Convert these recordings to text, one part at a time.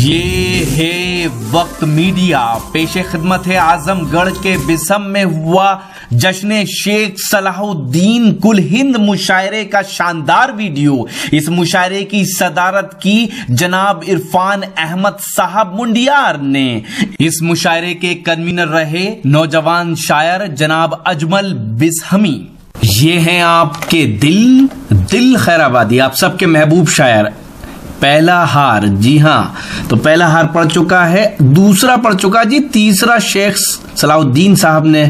ये है वक्त मीडिया। पेशे खिदमत है आजमगढ़ के बिसम में हुआ जश्न शेख सलाहुद्दीन कुल हिंद मुशायरे का शानदार वीडियो। इस मुशायरे की सदारत की जनाब इरफान अहमद साहब मुंडियार ने। इस मुशायरे के कन्वीनर रहे नौजवान शायर जनाब अजमल बिसहमी। ये हैं आपके दिल खैराबादी, आप सबके महबूब शायर। पहला हार, जी हाँ, तो पहला हार पढ़ चुका है, दूसरा पढ़ चुका जी, तीसरा शेख सलाहुद्दीन साहब ने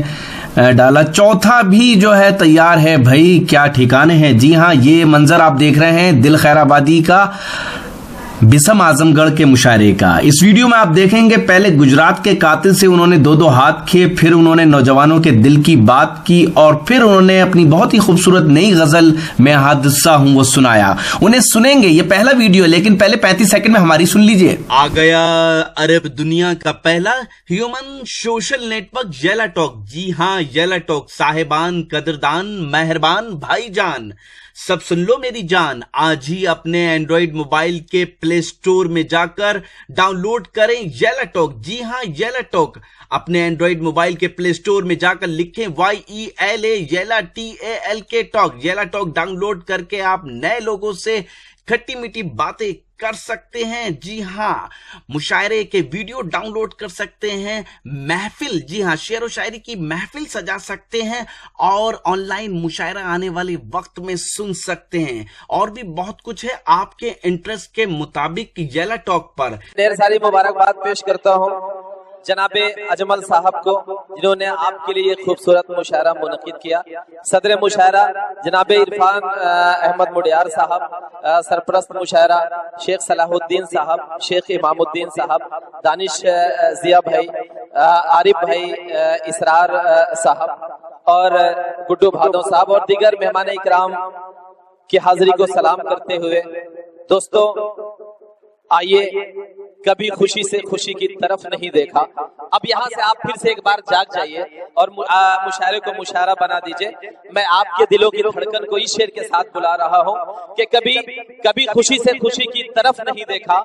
डाला, चौथा भी जो है तैयार है। भाई क्या ठिकाने हैं। जी हाँ, ये मंजर आप देख रहे हैं दिल खैराबादी का, बिसम आजमगढ़ के मुशायरे का। इस वीडियो में आप देखेंगे पहले गुजरात के कातिल से उन्होंने दो हाथ किए, फिर उन्होंने नौजवानों के दिल की बात की और फिर उन्होंने अपनी बहुत ही खूबसूरत नई गजल मैं हादसा हूं वो सुनाया। उन्हें सुनेंगे, ये पहला वीडियो, लेकिन पहले 35 सेकंड में हमारी सुन लीजिए। आ गया अरब दुनिया का पहला ह्यूमन सोशल नेटवर्क येला टॉक। जी हाँ, येला टॉक। साहिबान, कदरदान, मेहरबान भाईजान, सब सुन लो मेरी जान। आज ही अपने एंड्रॉइड मोबाइल के प्ले स्टोर में जाकर डाउनलोड करें येला टॉक। जी हाँ, येला टॉक। अपने एंड्रॉइड मोबाइल के प्ले स्टोर में जाकर लिखें YELA येला TALK टॉक। येला टॉक डाउनलोड करके आप नए लोगों से खट्टी मीठी बातें कर सकते हैं। जी हाँ, मुशायरे के वीडियो डाउनलोड कर सकते हैं, महफिल, जी हाँ, शेर व शायरी की महफिल सजा सकते हैं और ऑनलाइन मुशायरा आने वाले वक्त में सुन सकते हैं। और भी बहुत कुछ है आपके इंटरेस्ट के मुताबिक येला टॉक पर। ढेर सारी मुबारकबाद पेश करता हूँ जनाबे अजमल साहब को, जिन्होंने आपके लिए खूबसूरत मुशायरा मुनक़िद किया। सदर मुशायरा जनाबे इरफान अहमद मुंडियार साहब, सरप्रस्त मुशायरा शेख सलाहुद्दीन साहब, शेख इमामुद्दीन साहब, दानिश जिया भाई, आरिफ भाई, इसरार साहब और गुड्डू भादों साहब और दीगर मेहमान इकराम की हाजिरी को सलाम करते हुए, दोस्तों आइए, कभी खुशी से खुशी की तरफ नहीं देखा। अब यहाँ से आप फिर से एक बार जाग जाइए और मुशायरे को मुशायरा बना दीजिए। मैं आपके दिलों की धड़कन को इस शेर के साथ बुला रहा हूँ कि कभी खुशी से खुशी की तरफ नहीं देखा,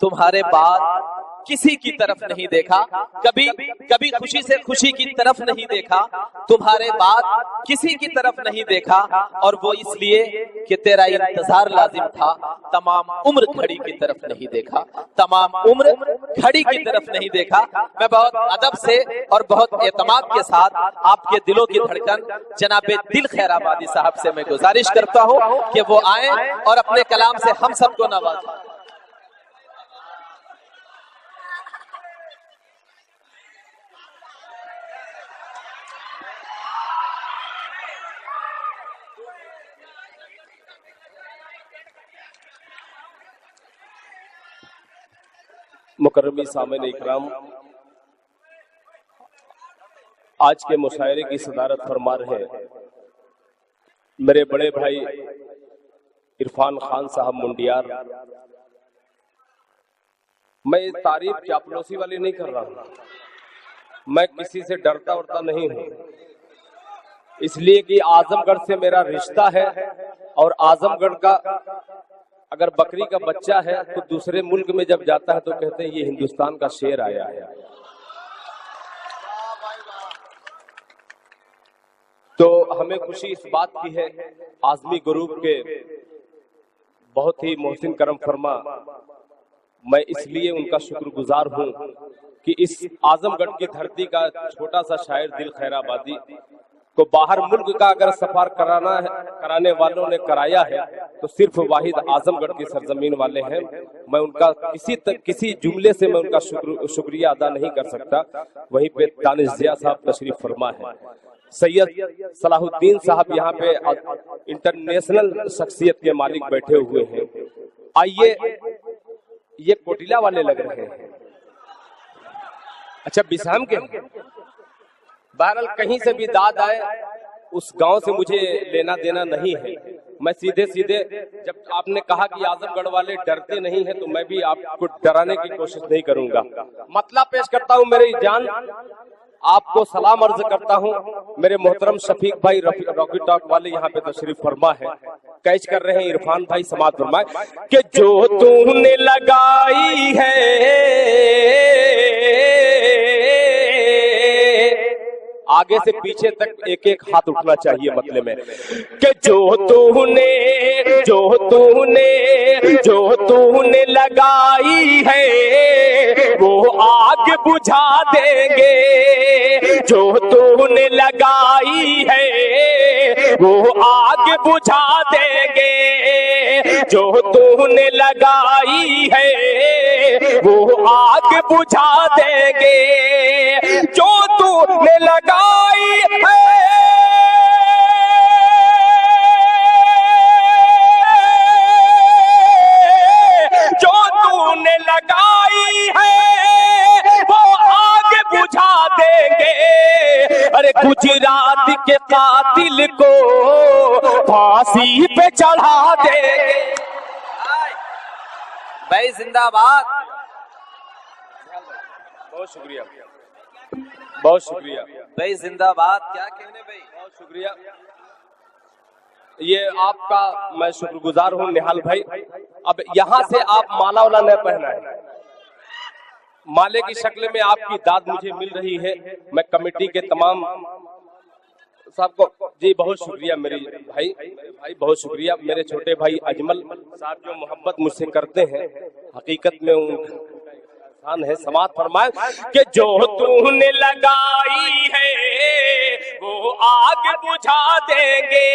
तुम्हारे बाद किसी की तरफ नहीं देखा। कभी खुशी से खुशी की तरफ नहीं देखा, तुम्हारे बाद किसी की तरफ नहीं देखा। और वो इसलिए कि तेरा इंतजार लाजिम था, तमाम उम्र घड़ी की तरफ नहीं देखा, तमाम उम्र घड़ी की तरफ नहीं देखा। मैं बहुत अदब से और बहुत एतमाद के साथ आपके दिलों की धड़कन जनाबे दिल खैराबादी साहब से मैं गुजारिश करता हूँ कि वो आए और अपने कलाम से हम सबको नवाजें। मुकर्रमी सामईन इकराम, आज के मुशायरे की सदारत फरमा रहे मेरे बड़े भाई इरफान खान साहब मुंडियार। मैं ये तारीफ चापलूसी वाली नहीं कर रहा हूँ, मैं किसी से डरता वरता नहीं हूँ, इसलिए कि आजमगढ़ से मेरा रिश्ता है और आजमगढ़ का अगर बकरी का बच्चा है तो दूसरे मुल्क में जब जाता है तो कहते हैं ये हिंदुस्तान का शेर आया है। तो हमें खुशी इस बात की है, आज़मी ग्रुप के बहुत ही मोहसिन करम फरमा, मैं इसलिए उनका शुक्रगुजार हूं कि इस आजमगढ़ की धरती का छोटा सा शायर दिल खैराबादी को बाहर मुल्क का अगर सफर कराने वालों ने कराया है तो सिर्फ वाहिद आजमगढ़ की सरजमीन वाले हैं। मैं उनका किसी जुमले से मैं उनका शुक्रिया अदा नहीं कर सकता। वहीं पे दानिश जिया साहब तशरीफ फरमा है, सैयद सलाहुद्दीन साहब यहाँ पे इंटरनेशनल शख्सियत के मालिक बैठे हुए हैं। आइए, ये कोटिला वाले लग रहे हैं, अच्छा बिसाम के, बहरहाल कहीं से भी दाद आए उस गांव से मुझे लेना देना नहीं है। मैं सीधे जब आपने कहा कि आजमगढ़ वाले डरते नहीं हैं तो मैं भी आपको डराने की कोशिश नहीं करूंगा। मतलब पेश करता हूं मेरी जान, आपको सलाम अर्ज करता हूं। मेरे मोहतरम शफीक भाई रॉकी टॉक वाले यहाँ पे तशरीफ फरमा है, कैच कर रहे हैं इरफान भाई समाज फरमाए कि जो तूने लगाई है आगे से पीछे तक एक एक हाथ उठना चाहिए मतले में कि जो तूने लगाई है वो आग बुझा देंगे, जो तूने लगाई है वो आग बुझा देंगे, जो तूने लगाई है वो आग बुझा देंगे, जो तूने लगाई है जो तूने लगाई है वो आग बुझा देंगे। अरे गुजरात के कातिल को फांसी पे चढ़ा देंगे। भाई जिंदाबाद। बहुत शुक्रिया, बहुत शुक्रिया भाई जिंदाबाद। क्या कहने भाई, बहुत शुक्रिया। ये आपका मैं शुक्रगुजार हूँ निहाल भाई। अब यहाँ से आप माला वाला न पहना है, माले की शक्ल में आपकी दाद मुझे मिल रही है। मैं कमेटी के तमाम सबको जी बहुत शुक्रिया मेरे भाई बहुत शुक्रिया। मेरे छोटे भाई अजमल साहब जो मोहब्बत मुझसे करते हैं, हकीकत में उन है समाज फरमाए कि जो तूने लगाई है वो आग बुझा देंगे,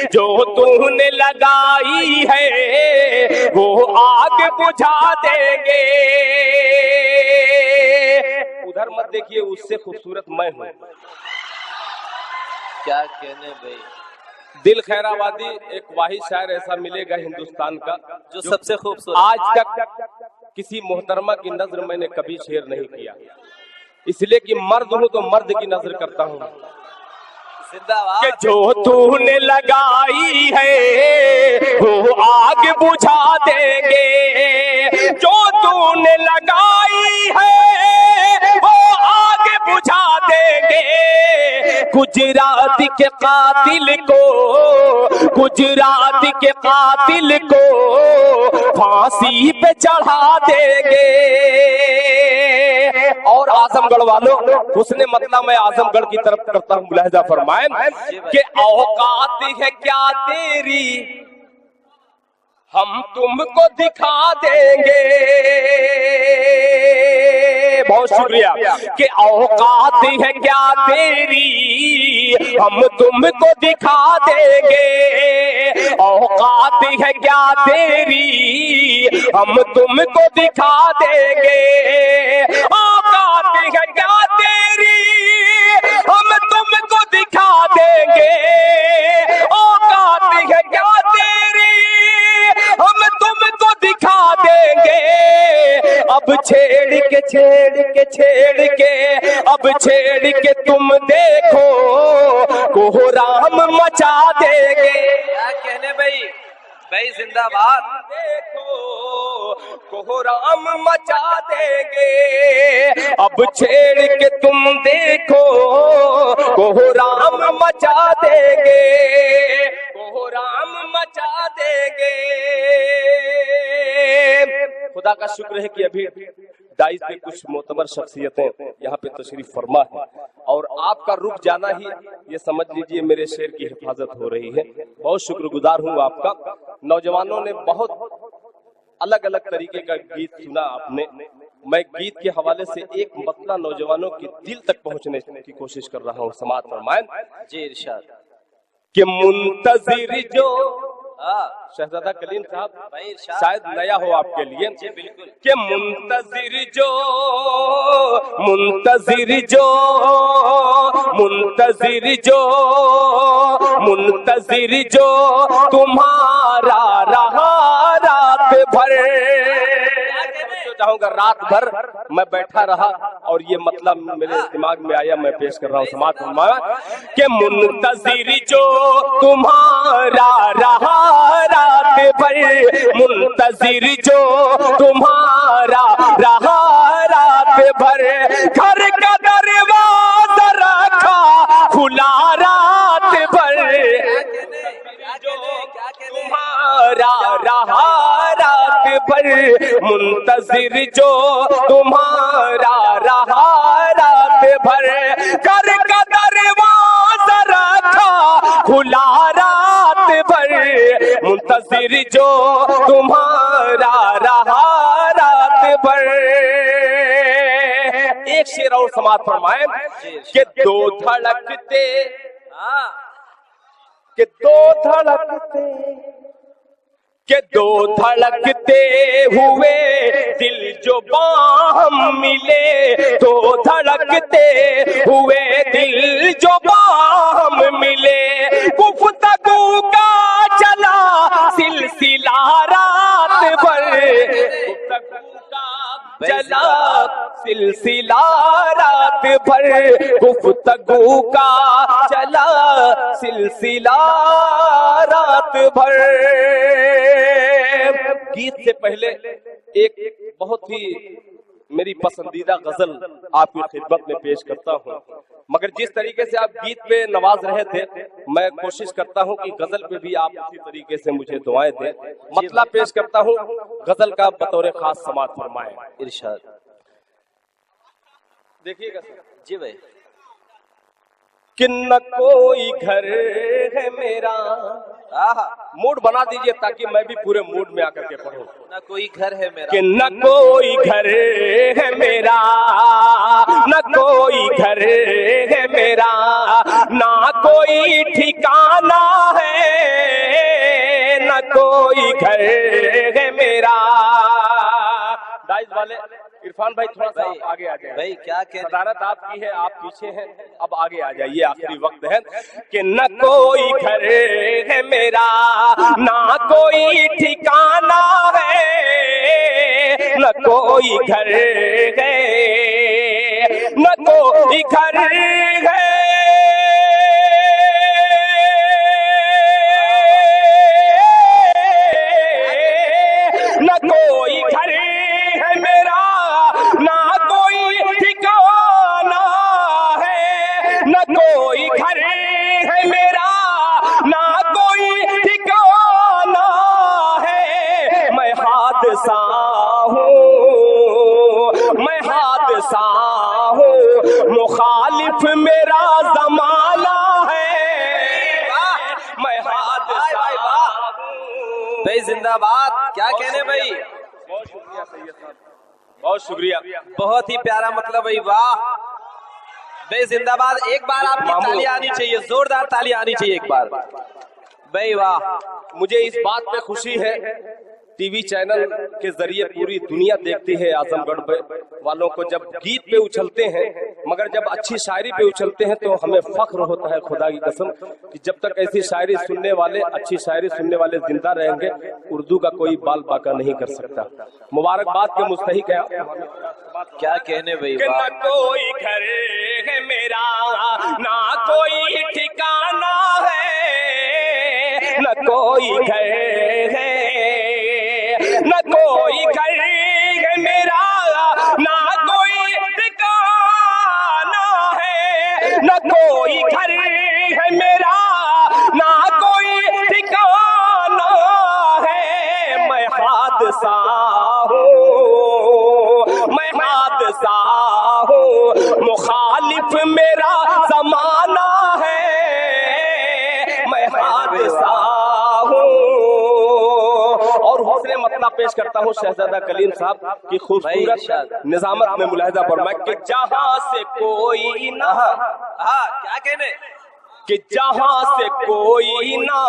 जो तूने लगाई है वो आग बुझा देंगे। उधर मत देखिए, उससे खूबसूरत मैं हूँ। क्या कहने भाई। दिल खैराबादी एक वाहिद शायर ऐसा मिलेगा हिंदुस्तान का जो सबसे खूबसूरत। आज तक किसी मोहतरमा की नजर मैंने कभी शेर नहीं किया, इसलिए कि मर्द हूं तो मर्द की नजर करता हूं। जिंदाबाद। कि जो तूने लगाई है वो आग बुझा देंगे, जो तूने लगाई है वो आग बुझा देंगे। गुजरात के कातिल को, गुजरात के कातिल को फांसी पे चढ़ा देंगे। और आजमगढ़ वालों, उसने मतलब मैं आजमगढ़ की तरफ करता हूँ मुलाहिजा फरमाए कि औकात है क्या तेरी हम तुमको दिखा देंगे। बहुत शुक्रिया। कि औकात है क्या तेरी हम तुमको दिखा देंगे, औकात है क्या तेरी हम तुमको दिखा देंगे, औकात है क्या तेरी हम तुमको दिखा देंगे, औकात है क्या तेरी हम तुमको दिखा देंगे। अब छेड़ के अब छेड़ के तुम देखो कोहराम मचा देंगे। क्या कहने भाई, भाई जिंदाबाद। देखो कोहराम मचा देंगे। अब छेड़ के तुम देखो कोहराम मचा देंगे, कोहराम मचा देंगे। खुदा का शुक्र है कि अभी डाइस पे कुछ मोतबर शख्सियतें यहाँ पे तशरीफ फरमा है और आपका रुक जाना ही ये समझ लीजिए मेरे शेर की हिफाजत हो रही है। बहुत शुक्रगुजार हूँ आपका। नौजवानों ने बहुत अलग अलग तरीके का गीत सुना आपने। मैं गीत के हवाले से एक मतला नौजवानों के दिल तक पहुँचने की कोशिश कर रहा हूँ। समात फरमाएं जी इरशाद। कि मुंतजिर जो शहजादा कलीम साहब भाई शायद नया हो आपके लिए। जी बिल्कुल। कि मुंतजिर जो मुंतजिर जो मुंतजिर जो मुंतजिर जो तुम्हारा रहा रात भर। चाहूंगा रात भर मैं बैठा रहा और ये मतलब मेरे दिमाग में आया, मैं पेश कर रहा हूँ। समाज फरमाया कि मुंतजिर जो तुम्हारा रहा रात भर, मुंतजिर जो तुम्हारा रहा रात भर, घर का दरवाजा रखा खुला रात भर, तुम्हारा रहा रात भर, मुंतजिर जो तुम्हारा रहा रात भर, घर का जो तुम्हारा रहा रात भर। एक शेर और समाप्त फरमाए कि दो धड़कते हुए दिल जो बाहम मिले, दो धड़कते हुए दिल जो बाहम मिले, गुफ्तगू का चला सिलसिला रात भर, गुफ्तगू का चला सिलसिला रात भर, गुफ्तगू का चला सिलसिला रात भर। गीत से पहले एक बहुत ही मेरी पसंदीदा गजल आपकी खिदमत में पेश करता हूं, मगर जिस तरीके से आप गीत पे नवाज रहे थे, मैं कोशिश करता हूं कि गजल पे भी आप उसी तरीके से मुझे दुआएं दें। मतला पेश करता हूं गजल का, बतौर खास समाअत फरमाएं। इरशाद। देखिएगा जी भाई। कि न कोई घर है मेरा, मूड बना दीजिए ताकि मैं भी पूरे मूड में आकर के पढ़ूं। न कोई घर है मेरा, कि न कोई घर है मेरा, न कोई घर है मेरा, ना कोई ठिकाना है, न कोई घर है मेरा। दाइज वाले इरफान भाई थोड़ा सा आप आगे आ जाए भाई। क्या कह सदारत आपकी है, आप पीछे हैं, अब आगे आ जाइए, आखिरी वक्त है। कि न कोई घर है मेरा, ना कोई ठिकाना है, न कोई घर है, न कोई घर है, न कोई घर है मेरा, ना कोई ठिकाना है, न कोई घर है मेरा, ना कोई ठिकाना है। मैं हादसा हूँ, मैं हादसा हूँ, मुखालिफ मेरा जमाना है, मैं हादसा हूँ। भाई जिंदाबाद। क्या कहने भाई। बहुत शुक्रिया सैयद साहब, बहुत शुक्रिया। बहुत ही प्यारा मतलब भाई, वाह भाई जिंदाबाद। एक बार आपकी ताली आनी चाहिए, जोरदार ताली आनी चाहिए एक बार भाई, वाह। मुझे इस बात पे खुशी है, टीवी चैनल के जरिए पूरी दुनिया देखती है आजमगढ़ वालों को जब गीत पे उछलते हैं, मगर जब अच्छी शायरी पे उछलते हैं तो हमें फख्र होता है, खुदा की कसम, कि जब तक ऐसी शायरी सुनने वाले, अच्छी शायरी सुनने वाले जिंदा रहेंगे, उर्दू का कोई बाल बाका नहीं कर सकता। मुबारकबाद के मुस्तहिक है। क्या कहने भाई, कि न कोई घर है मेरा, ना कोई ठिकाना है, न कोई घर है, न कोई घर है मेरा, ना कोई ठिकाना है, न कोई घर है मेरा, ना कोई ठिकाना है। मैं हादसा हूँ, मैं हादसा हूँ, मुखालिफ मेरा जमाना है, मैं हादसा हूँ। और दूसरे मतलब पेश करता हूँ शहजादा कलीम साहब की खूबसूरत निजामत में मुलाहिजा फरमाए कि जहाँ से कोई ना, क्या कहने, कि जहाँ से कोई ना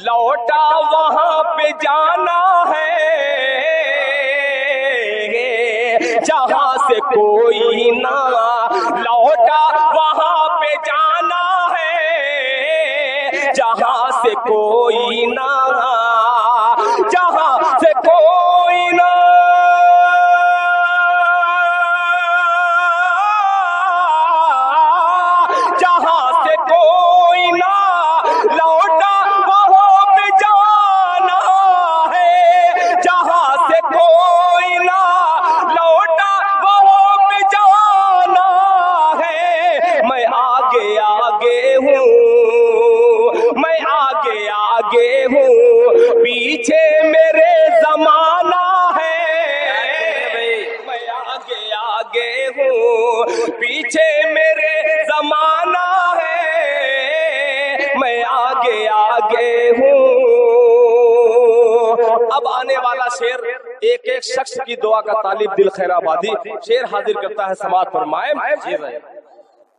लौटा वहाँ पे जाना है, जहाँ से कोई ना लौटा वहाँ पे जाना है, जहाँ से कोई ना, जहाँ से कोई ना, जहाँ से कोई ना लौटा वहाँ पे जाना है, जहाँ से कोई ना लौटा वहाँ पे जाना है। मैं आगे आगे हूँ, मैं आगे आगे हूँ, पीछे मेरे जमाना है, मैं आगे आगे हूँ, पीछे मेरे जमाना है, मैं आगे आगे हूँ। शेर एक एक शख्स की दुआ का तालिब दिल खैर आबादी। शेर हाजिर करता है समात फरमाए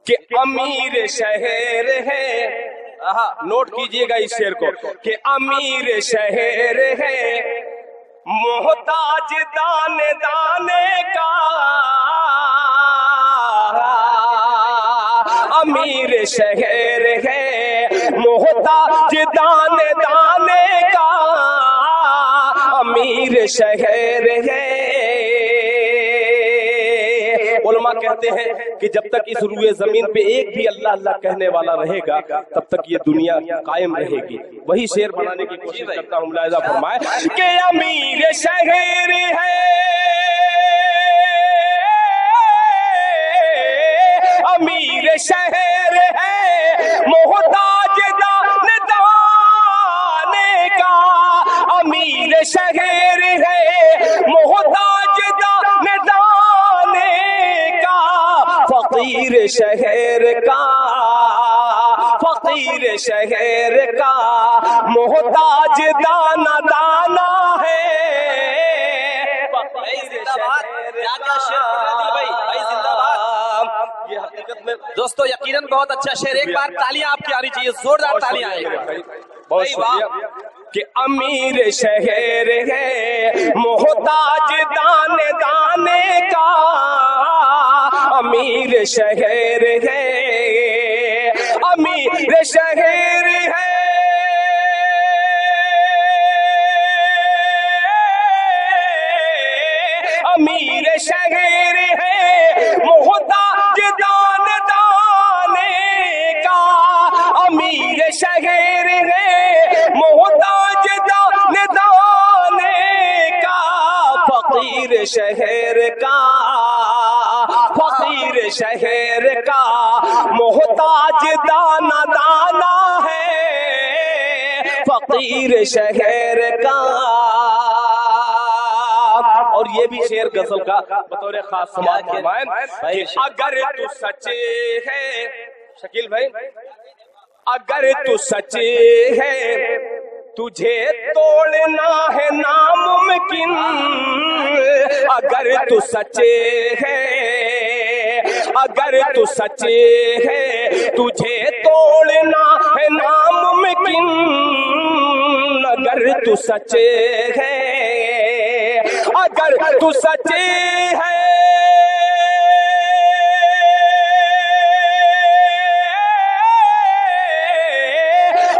कि अमीर शहर है, नोट कीजिएगा इस शेर को, कि अमीर शहर है मोहताज दाने दाने का, अमीर शहर है मोहताज दाने दाने का, अमीर शहर है। उलमा कहते हैं कि जब तक इस रूए जमीन पे एक भी अल्लाह अल्लाह कहने वाला रहेगा तब तक ये दुनिया कायम रहेगी। वही शेर बनाने की कोशिश करता हूँ, मुलाहिजा फरमाए कि अमीर शहर है, अमीर शहर है मोहताज दाने दाने का, अमीर शहर है मोहताज दाने दाने का, फकीर शहर का, फकीर शहर का मोहताज दाना दाना है, फकीर शहर ये हकीकत में दोस्तों यकीनन बहुत अच्छा शेर, एक बार तालियां आपकी आनी चाहिए, जोरदार तालियां आएगी। बहुत शुक्रिया कि अमीर शहर है मोहताज दाने दाने का, अमीर शहर है, अमीर शहर है, अमीर शहर है मोहताज दाने दाने का, अमीर शहर है मोहताज दाने दाने का, फकीर शहर का, फकीर शहर का मोहताज दाना दाना है, फकीर शहर का। और ये भी शेर गजल का बतौर खास समाज फरमाएं कि अगर तू सच्चे है, शकील भाई, अगर तू सच्चे है तुझे तोड़ना है नामुमकिन, अगर तू सच्चे है, अगर तू सच्चे है तुझे तोड़ना है नामुमकिन, अगर तू सच्चे है, अगर तू सच्चे है,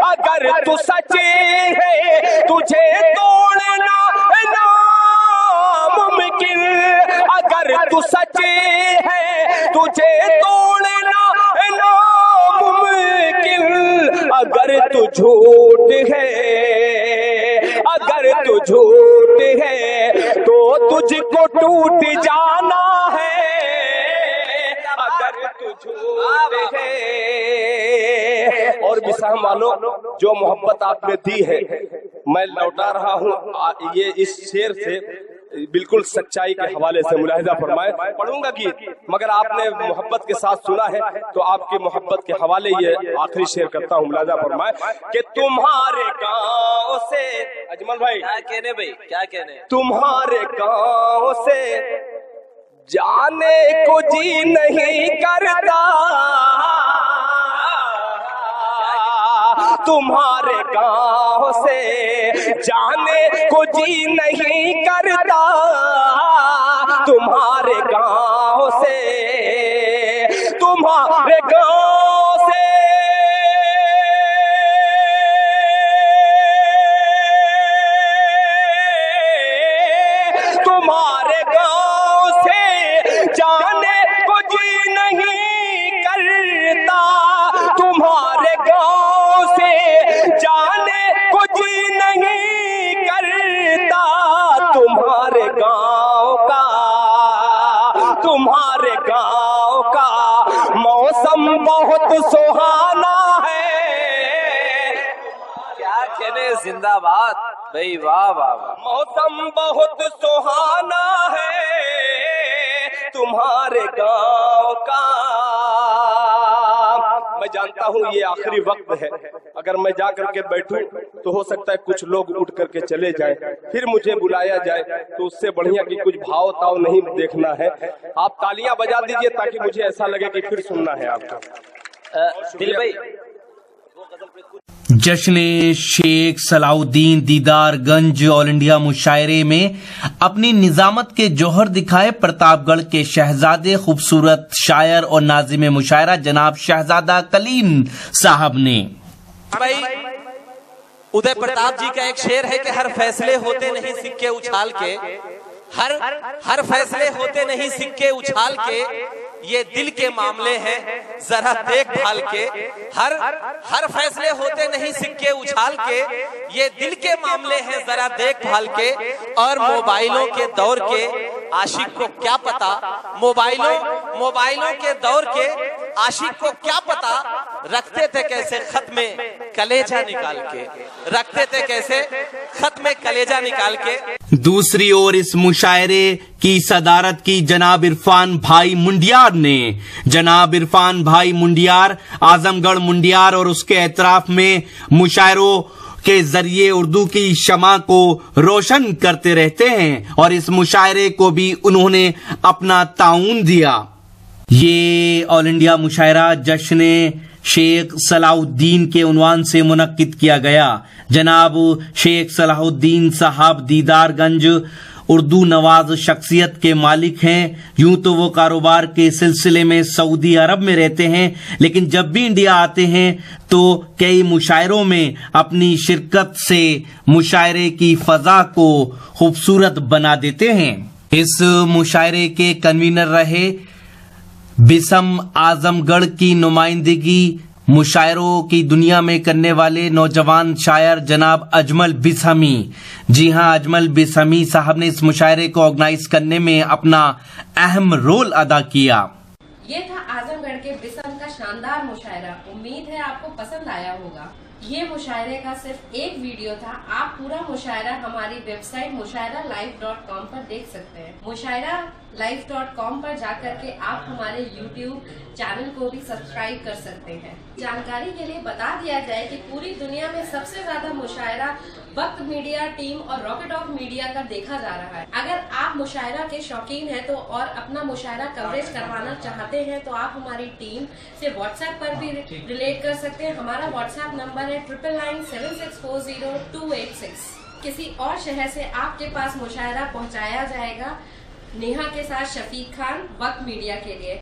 अगर तू सच्चे है तुझे तोड़ना है नामुमकिन, अगर तू सच्चे है तुझे तोड़ना है नामुमकिन, अगर तू झूठ है, अगर तू झूठ है तो तुझको टूट जाना है, अगर तू झूठ है। और बिसाम वालों, जो मोहब्बत आपने दी है मैं लौटा रहा हूँ ये इस शेर से बिल्कुल सच्चाई के हवाले से, मुलाहिजा फरमाए, पढ़ूंगा गीत मगर आपने मोहब्बत के साथ सुना है तो आपकी मोहब्बत के हवाले ये आखिरी शेर करता हूँ, मुलाहिजा फरमाए कि तुम्हारे गाँव से, अजमल भाई क्या कहने भाई, क्या कहने, तुम्हारे गाँव से जाने को जी नहीं करता, तुम्हारे गाँव से जाने को जी नहीं करता, तुम्हारे गाँव से, तुम्हारे गाँव से, तुम्हारे गाँव से जाने को जी नहीं करता, तुम्हारे गाँव से जाने को जी नहीं करता, तुम्हारे गाँव का, तुम्हारे गाँव का मौसम बहुत सुहाना है, क्या कहने, जिंदाबाद भाई, वाह वाह वाह, मौसम बहुत सुहाना है तुम्हारे गाँव का। मैं मैं जानता हूँ ये आखिरी वक्त है, अगर मैं जा करके बैठूं तो हो सकता है कुछ लोग उठ करके चले जाएं, फिर मुझे बुलाया जाए, तो उससे बढ़िया कि कुछ भाव ताव नहीं देखना है। आप तालियां बजा दीजिए ताकि मुझे ऐसा लगे कि फिर सुनना है आपको। दिल भाई, जश्न शेख सलाहुद्दीन दीदारगंज ऑल इंडिया मुशायरे में अपनी निजामत के जौहर दिखाए प्रतापगढ़ के शहजादे खूबसूरत शायर और नाजिम मुशायरा जनाब शहजादा कलीम साहब ने। भाई उदय प्रताप जी का एक शेर है कि हर फैसले होते नहीं सिक्के उछाल के, हर फैसले होते नहीं सिक्के उछाल के, ये दिल के मामले हैं जरा देखभाल के। हर फैसले होते नहीं सिक्के उछाल के, ये दिल के मामले हैं जरा देखभाल के। और मोबाइलों के दौर के आशिक को क्या पता, मोबाइलों के दौर के आशिक को क्या पता, रखते थे कैसे खत में कलेजा निकाल के, रखते थे कैसे खत में कलेजा निकाल के। दूसरी ओर इस मुशायरे की सदारत की जनाब इरफान भाई मुंडियार ने। जनाब इरफान भाई मुंडियार आजमगढ़ मुंडियार और उसके एतराफ में मुशायरों के जरिए उर्दू की शमा को रोशन करते रहते हैं और इस मुशायरे को भी उन्होंने अपना ताउन दिया। ये ऑल इंडिया मुशायरा जश्न शेख सलाहुद्दीन के उन्वान से मुनक्किद किया गया। जनाब शेख सलाहुद्दीन साहब दीदारगंज उर्दू नवाज शख्सियत के मालिक हैं। यूं तो वो कारोबार के सिलसिले में सऊदी अरब में रहते हैं, लेकिन जब भी इंडिया आते हैं तो कई मुशायरों में अपनी शिरकत से मुशायरे की फजा को खूबसूरत बना देते हैं। इस मुशायरे के कन्वीनर रहे बिसम आजमगढ़ की नुमाइंदगी मुशायरों की दुनिया में करने वाले नौजवान शायर जनाब अजमल बिसमी। जी हां, अजमल बिसमी साहब ने इस मुशायरे को ऑर्गेनाइज करने में अपना अहम रोल अदा किया। ये था आजमगढ़ के बिसम का शानदार मुशायरा। उम्मीद है आपको पसंद आया होगा। ये मुशायरे का सिर्फ एक वीडियो था। आप पूरा मुशायरा हमारी वेबसाइट mushairalive.com पर देख सकते हैं। mushairalive.com पर जाकर के आप हमारे YouTube चैनल को भी सब्सक्राइब कर सकते हैं। जानकारी के लिए बता दिया जाए कि पूरी दुनिया में सबसे ज्यादा मुशायरा वक्त मीडिया टीम और रॉकेट ऑफ मीडिया का देखा जा रहा है। अगर आप मुशायरा के शौकीन हैं तो और अपना मुशायरा कवरेज करवाना चाहते हैं तो आप हमारी टीम से व्हाट्सएप पर भी रिलेट कर सकते हैं। हमारा व्हाट्सएप नंबर है 9997640286। किसी और शहर से आपके पास मुशायरा पहुंचाया जाएगा। नेहा के साथ शफीक खान, वक्त मीडिया के लिए।